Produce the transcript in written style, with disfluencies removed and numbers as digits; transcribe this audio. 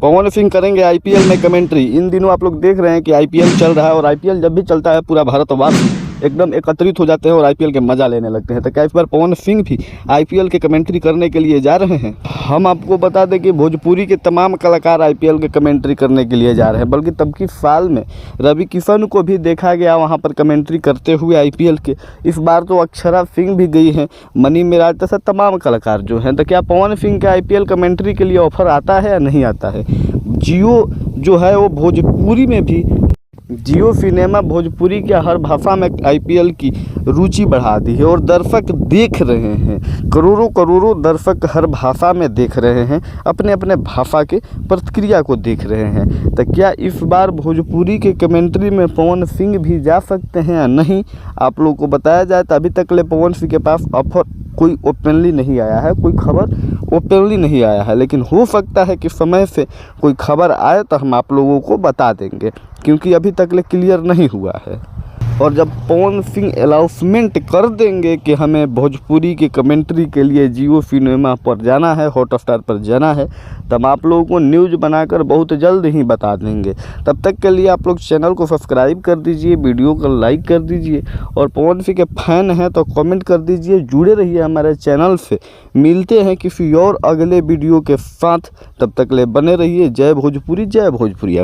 पवन सिंह करेंगे आईपीएल में कमेंट्री। इन दिनों आप लोग देख रहे हैं कि आईपीएल चल रहा है और आईपीएल जब भी चलता है पूरा भारतवासी एकदम एकत्रित हो जाते हैं और आईपीएल के मज़ा लेने लगते हैं। तो क्या इस बार पवन सिंह भी आईपीएल के कमेंट्री करने के लिए जा रहे हैं? हम आपको बता दें कि भोजपुरी के तमाम कलाकार आईपीएल के कमेंट्री करने के लिए जा रहे हैं, बल्कि तब की साल में रवि किशन को भी देखा गया वहाँ पर कमेंट्री करते हुए आईपीएल के। इस बार तो अक्षरा सिंह भी गई हैं, मनी मिराज जैसा तमाम कलाकार जो हैं। तो क्या पवन सिंह के आईपीएल कमेंट्री के लिए ऑफर आता है या नहीं आता है? जियो जो है वो भोजपुरी में भी, जियो सिनेमा भोजपुरी के हर भाषा में आईपीएल की रुचि बढ़ा दी है और दर्शक देख रहे हैं। करोड़ों दर्शक हर भाषा में देख रहे हैं, अपने अपने भाषा के प्रतिक्रिया को देख रहे हैं। तो क्या इस बार भोजपुरी के कमेंट्री में पवन सिंह भी जा सकते हैं या नहीं, आप लोगों को बताया जाए। तो अभी तक ले पवन सिंह के पास ऑफर कोई ओपनली नहीं आया है, कोई खबर ओपनली नहीं आया है, लेकिन हो सकता है कि समय से कोई खबर आए तो हम आप लोगों को बता देंगे, क्योंकि अभी तक ले क्लियर नहीं हुआ है। और जब पवन सिंह अनाउंसमेंट कर देंगे कि हमें भोजपुरी के कमेंट्री के लिए जियो सिनेमा पर जाना है, हॉटस्टार पर जाना है, तब आप लोगों को न्यूज़ बनाकर बहुत जल्द ही बता देंगे। तब तक के लिए आप लोग चैनल को सब्सक्राइब कर दीजिए, वीडियो को लाइक कर दीजिए और पवन सिंह के फैन हैं तो कमेंट कर दीजिए। जुड़े रहिए हमारे चैनल से। मिलते हैं किसी और अगले वीडियो के साथ, तब तक ले बने रहिए। जय भोजपुरी, जय भोजपुरी।